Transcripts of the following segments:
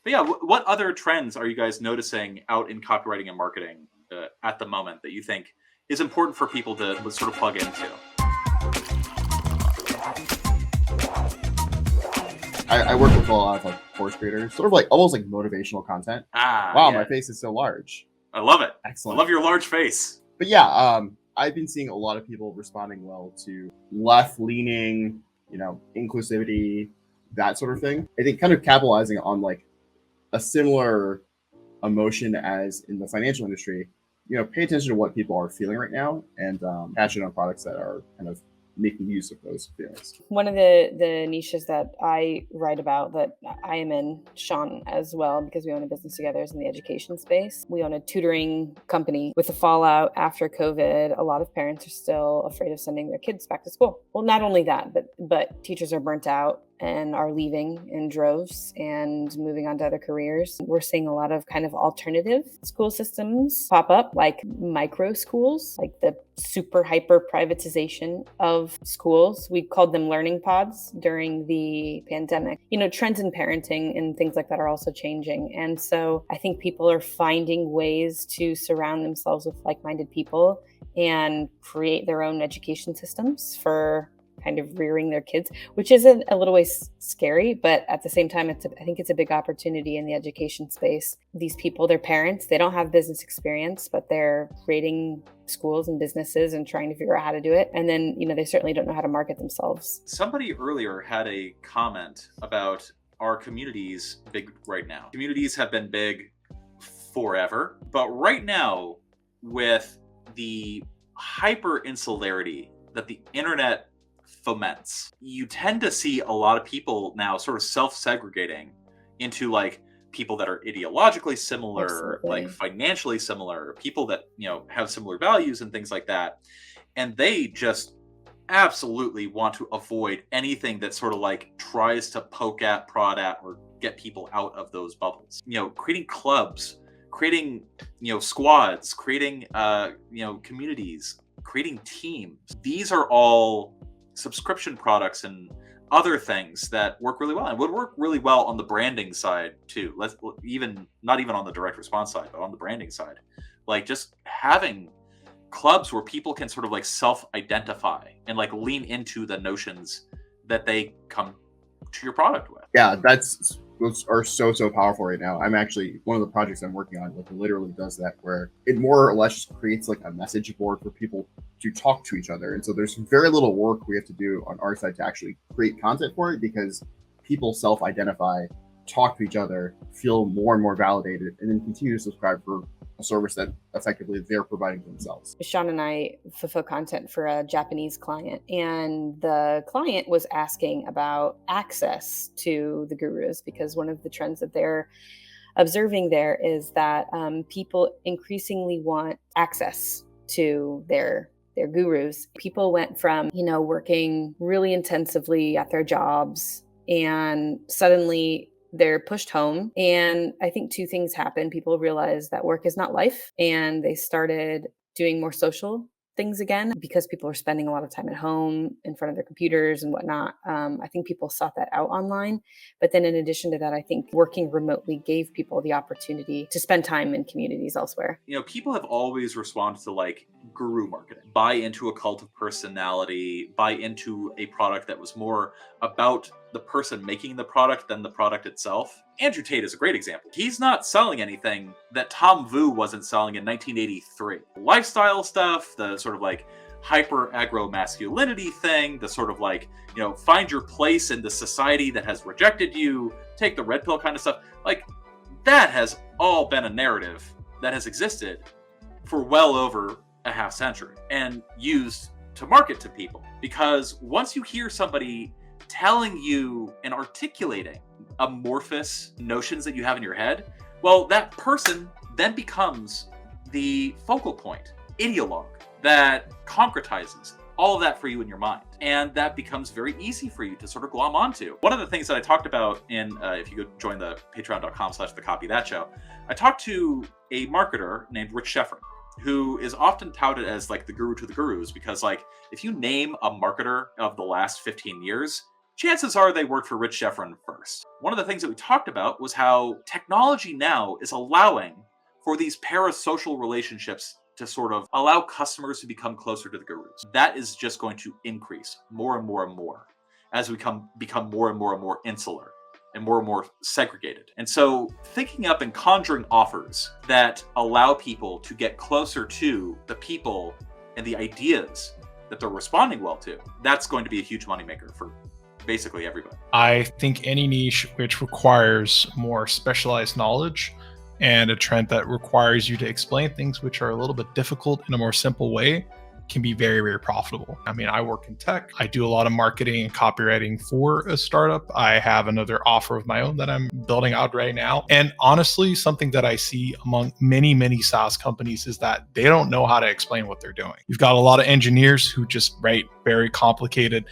But yeah, what other trends are you guys noticing out in copywriting and marketing at the moment that you think is important for people to sort of plug into? I work with a lot of like course creators, sort of like almost like motivational content. Wow, Yeah. my face is so large. I love it. Excellent. I love your large face. But yeah, I've been seeing a lot of people responding well to left-leaning, inclusivity, that sort of thing. I think kind of capitalizing on like a similar emotion as in the financial industry. Pay attention to what people are feeling right now and passionate on products that are kind of making use of those feelings. One of the niches that I write about that I am in, Sean as well, because we own a business together, is in the education space. We own a tutoring company. With the fallout after COVID, a lot of parents are still afraid of sending their kids back to school. Well, not only that, but teachers are burnt out and are leaving in droves and moving on to other careers. We're seeing a lot of kind of alternative school systems pop up, like micro schools, like the super hyper privatization of schools. We called them learning pods during the pandemic. Trends in parenting and things like that are also changing. And so I think people are finding ways to surround themselves with like-minded people and create their own education systems for kind of rearing their kids, which is a little ways scary, but at the same time, I think it's a big opportunity in the education space. These people, they're parents, they don't have business experience, but they're creating schools and businesses and trying to figure out how to do it. And then, they certainly don't know how to market themselves. Somebody earlier had a comment about our communities big right now. Communities have been big forever, but right now, with the hyper insularity that the internet foments, you tend to see a lot of people now sort of self-segregating into like people that are ideologically similar, Absolutely. like financially similar, people that have similar values and things like that, and they just absolutely want to avoid anything that sort of like tries to poke at, prod at, or get people out of those bubbles. Creating clubs, creating squads, creating communities, creating teams. These are all subscription products and other things that work really well and would work really well on the branding side too. Not even on the direct response side, but on the branding side, like just having clubs where people can sort of like self-identify and like lean into the notions that they come to your product with. Yeah, those are so powerful right now. I'm actually, one of the projects I'm working on like literally does that, where it more or less just creates like a message board for people to talk to each other. And so there's very little work we have to do on our side to actually create content for it, because people self-identify, talk to each other, feel more and more validated, and then continue to subscribe for a service that effectively they're providing to themselves. Sean and I fulfill content for a Japanese client, and the client was asking about access to the gurus, because one of the trends that they're observing there is that people increasingly want access to their gurus. People went from, working really intensively at their jobs, and suddenly they're pushed home. And I think two things happened. People realized that work is not life, and they started doing more social things again, because people are spending a lot of time at home in front of their computers and whatnot. I think people sought that out online. But then in addition to that, I think working remotely gave people the opportunity to spend time in communities elsewhere. People have always responded to like guru marketing, buy into a cult of personality, buy into a product that was more about the person making the product than the product itself. Andrew Tate is a great example. He's not selling anything that Tom Vu wasn't selling in 1983. Lifestyle stuff, the sort of like hyper aggro masculinity thing, the sort of like, find your place in the society that has rejected you, take the red pill kind of stuff. Like, that has all been a narrative that has existed for well over a half century and used to market to people. Because once you hear somebody telling you and articulating amorphous notions that you have in your head, well, that person then becomes the focal point, ideologue, that concretizes all of that for you in your mind. And that becomes very easy for you to sort of glom onto. One of the things that I talked about in, if you go join the patreon.com/thecopythatshow, I talked to a marketer named Rich Sheffrin, who is often touted as like the guru to the gurus, because like if you name a marketer of the last 15 years, chances are they worked for Rich Sheffrin first. one of the things that we talked about was how technology now is allowing for these parasocial relationships to sort of allow customers to become closer to the gurus. That is just going to increase more and more and more as we become more and more insular and more segregated. And so thinking up and conjuring offers that allow people to get closer to the people and the ideas that they're responding well to, that's going to be a huge moneymaker for basically everybody. I think any niche which requires more specialized knowledge and a trend that requires you to explain things which are a little bit difficult in a more simple way can be very, very profitable. I mean, I work in tech. I do a lot of marketing and copywriting for a startup. I have another offer of my own that I'm building out right now. And honestly, something that I see among many, many SaaS companies is that they don't know how to explain what they're doing. You've got a lot of engineers who just write very complicated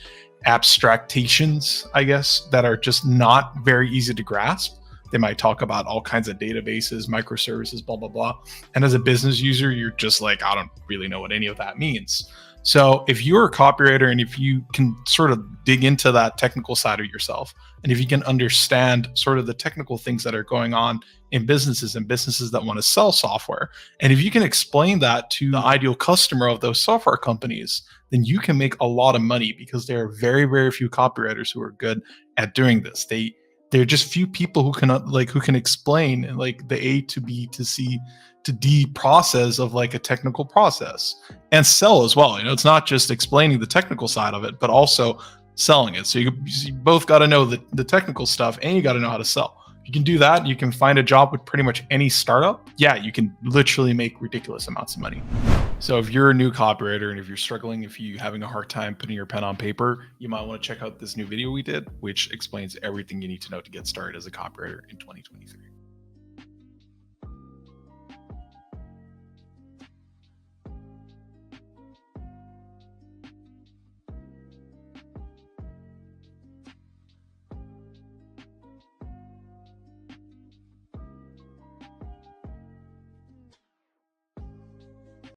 abstractations, I guess, that are just not very easy to grasp. They might talk about all kinds of databases, microservices, blah, blah, blah. And as a business user, you're just like, I don't really know what any of that means. So if you're a copywriter and if you can sort of dig into that technical side of yourself, and if you can understand sort of the technical things that are going on in businesses and businesses that want to sell software, and if you can explain that to the ideal customer of those software companies, then you can make a lot of money, because there are very, very few copywriters who are good at doing this. There are just few people who can explain like the A to B to C to D process of like a technical process, and sell as well. You know, it's not just explaining the technical side of it, but also selling it. So you both got to know the technical stuff, and you got to know how to sell. If you can do that, you can find a job with pretty much any startup. Yeah, you can literally make ridiculous amounts of money. So if you're a new copywriter and if you're struggling, if you're having a hard time putting your pen on paper, you might want to check out this new video we did, which explains everything you need to know to get started as a copywriter in 2023.